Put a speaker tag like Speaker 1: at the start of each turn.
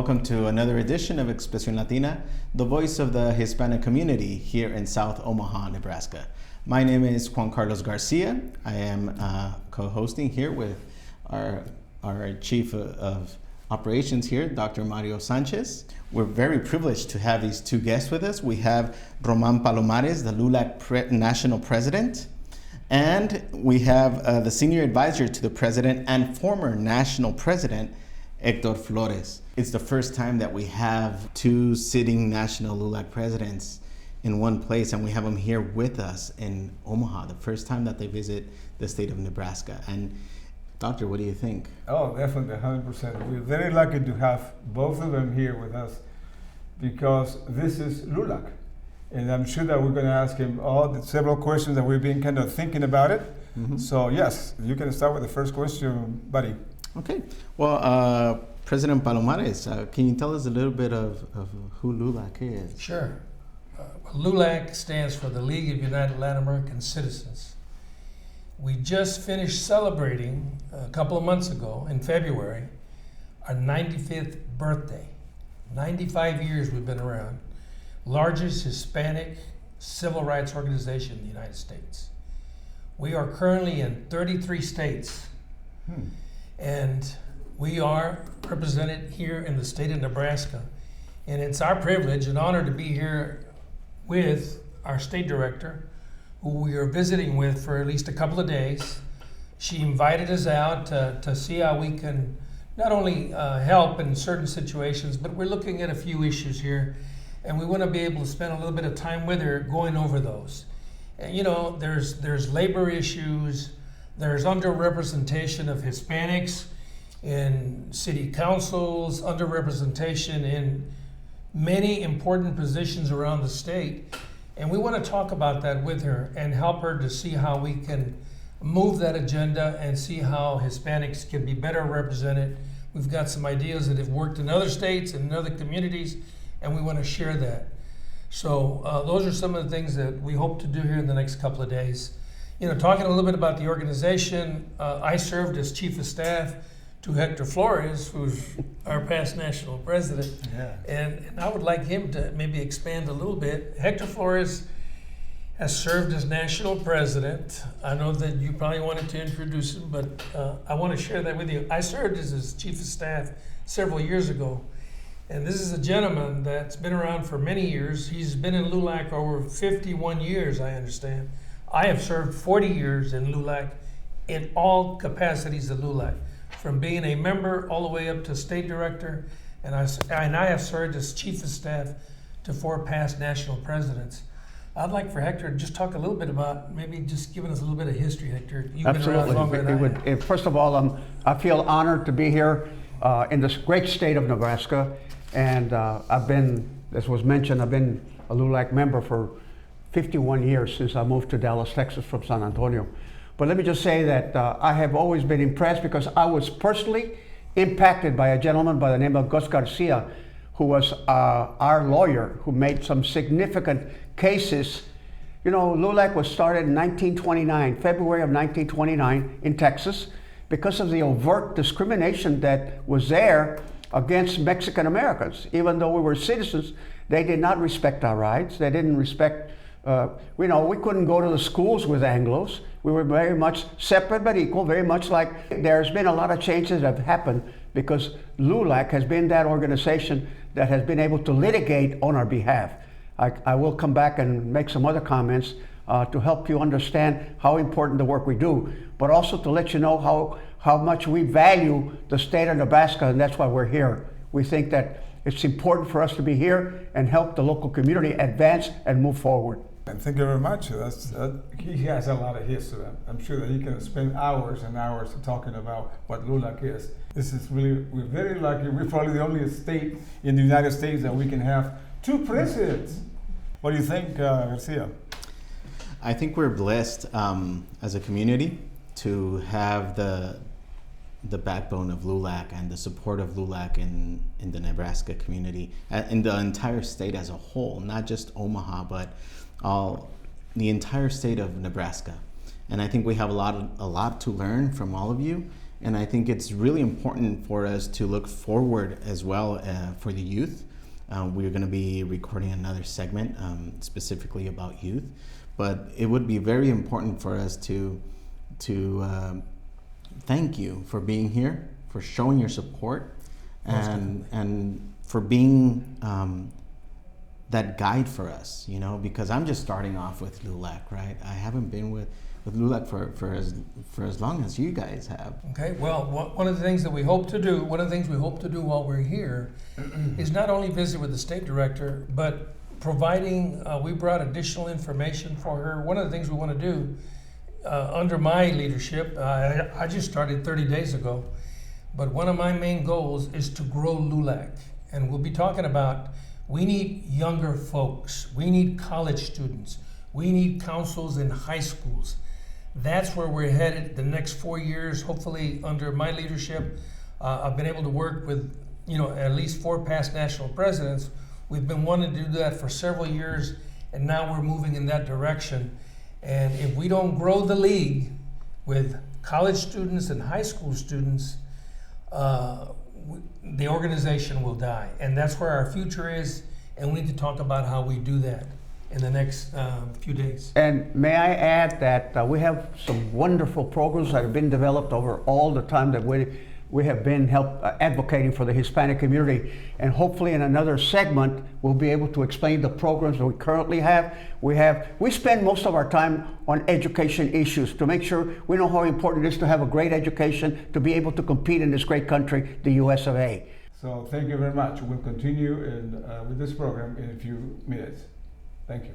Speaker 1: welcome to another edition of Expresión Latina, the voice of the Hispanic community here in South Omaha, Nebraska. My name is Juan Carlos Garcia. I am co-hosting here with our Chief of Operations here, Dr. Mario Sanchez. We're very privileged to have these two guests with us. We have Roman Palomares, the LULAC National President, and we have the Senior Advisor to the President and former National President, Hector Flores. It's the first time that we have two sitting national LULAC presidents in one place, and we have them here with us in Omaha, the first time that they visit the state of Nebraska. And Doctor, what do you think?
Speaker 2: Oh, definitely, 100%. We're very lucky to have both of them here with us because this is LULAC. And I'm sure that we're going to ask him all the several questions that we've been kind of thinking about it. Mm-hmm. So yes, you can start with the first question, buddy.
Speaker 1: Okay. Well, President Palomares, can you tell us a little bit of who LULAC is?
Speaker 3: Sure. LULAC stands for the League of United Latin American Citizens. We just finished celebrating a couple of months ago in February our 95th birthday. 95 years we've been around. Largest Hispanic civil rights organization in the United States. We are currently in 33 states. And we are represented here in the state of Nebraska. And it's our privilege and honor to be here with our state director, who we are visiting with for at least a couple of days. She invited us out to see how we can not only help in certain situations, but we're looking at a few issues here. And we want to be able to spend a little bit of time with her going over those. And, you know, there's labor issues, there's underrepresentation of Hispanics in city councils, underrepresentation in many important positions around the state. And we want to talk about that with her and help her to see how we can move that agenda and see how Hispanics can be better represented. We've got some ideas that have worked in other states and in other communities, and we want to share that. So those are some of the things that we hope to do here in the next couple of days. You know, talking a little bit about the organization, I served as Chief of Staff to Hector Flores, who's our past national president. Yeah. And I would like him to maybe expand a little bit. Hector Flores has served as national president. I know that you probably wanted to introduce him, but I want to share that with you. I served as his Chief of Staff several years ago. And this is a gentleman that's been around for many years. He's been in LULAC over 51 years, I understand. I have served 40 years in LULAC in all capacities of LULAC, from being a member all the way up to state director, and I have served as chief of staff to 4 past national presidents. I'd like for Hector to just talk a little bit about maybe just giving us a little bit of history, Hector. You've
Speaker 4: Absolutely.
Speaker 3: been around longer than I have.
Speaker 4: First of all, I feel honored to be here in this great state of Nebraska, and I've been, as was mentioned, I've been a LULAC member for 51 years since I moved to Dallas, Texas from San Antonio. But let me just say that I have always been impressed because I was personally impacted by a gentleman by the name of Gus Garcia, who was our lawyer who made some significant cases. You know, LULAC was started in 1929, February of 1929 in Texas, because of the overt discrimination that was there against Mexican Americans. Even though we were citizens, they did not respect our rights. They didn't respect, we couldn't go to the schools with Anglos. We were very much separate but equal, very much like there's been a lot of changes that have happened because LULAC has been that organization that has been able to litigate on our behalf. I will come back and make some other comments to help you understand how important the work we do, but also to let you know how much we value the state of Nebraska, and that's why we're here. We think that it's important for us to be here and help the local community advance and move forward.
Speaker 2: And thank you very much. He has a lot of history. I'm sure that he can spend hours and hours talking about what LULAC is. This is really, we're very lucky. We're probably the only state in the United States that we can have 2 presidents. What do you think, Garcia?
Speaker 1: I think we're blessed as a community to have the backbone of LULAC and the support of LULAC in the Nebraska community, in the entire state as a whole, not just Omaha, but the entire state of Nebraska. And I think we have a lot to learn from all of you And I think it's really important for us to look forward as well for the youth. We're going to be recording another segment specifically about youth, but it would be very important for us to thank you for being here, for showing your support, and for being that guide for us, you know, because I'm just starting off with LULAC, right? I haven't been with LULAC for as long as you guys have.
Speaker 3: Okay, well, one of the things that we hope to do, while we're here is not only visit with the state director, but providing, we brought additional information for her. One of the things we want to do under my leadership, I just started 30 days ago, but one of my main goals is to grow LULAC. And we'll be talking about, we need younger folks, we need college students, we need councils in high schools. That's where we're headed the next 4 years, hopefully under my leadership. I've been able to work with, you know, at least 4 past national presidents. We've been wanting to do that for several years, and now we're moving in that direction. And if we don't grow the league with college students and high school students, the organization will die. And that's where our future is, and we need to talk about how we do that in the next few days.
Speaker 4: And may I add that we have some wonderful programs that have been developed over all the time that we have been advocating for the Hispanic community. And hopefully in another segment, we'll be able to explain the programs that we currently have. We spend most of our time on education issues to make sure we know how important it is to have a great education, to be able to compete in this great country, the US of A.
Speaker 2: So thank you very much. We'll continue with this program in a few minutes. Thank you.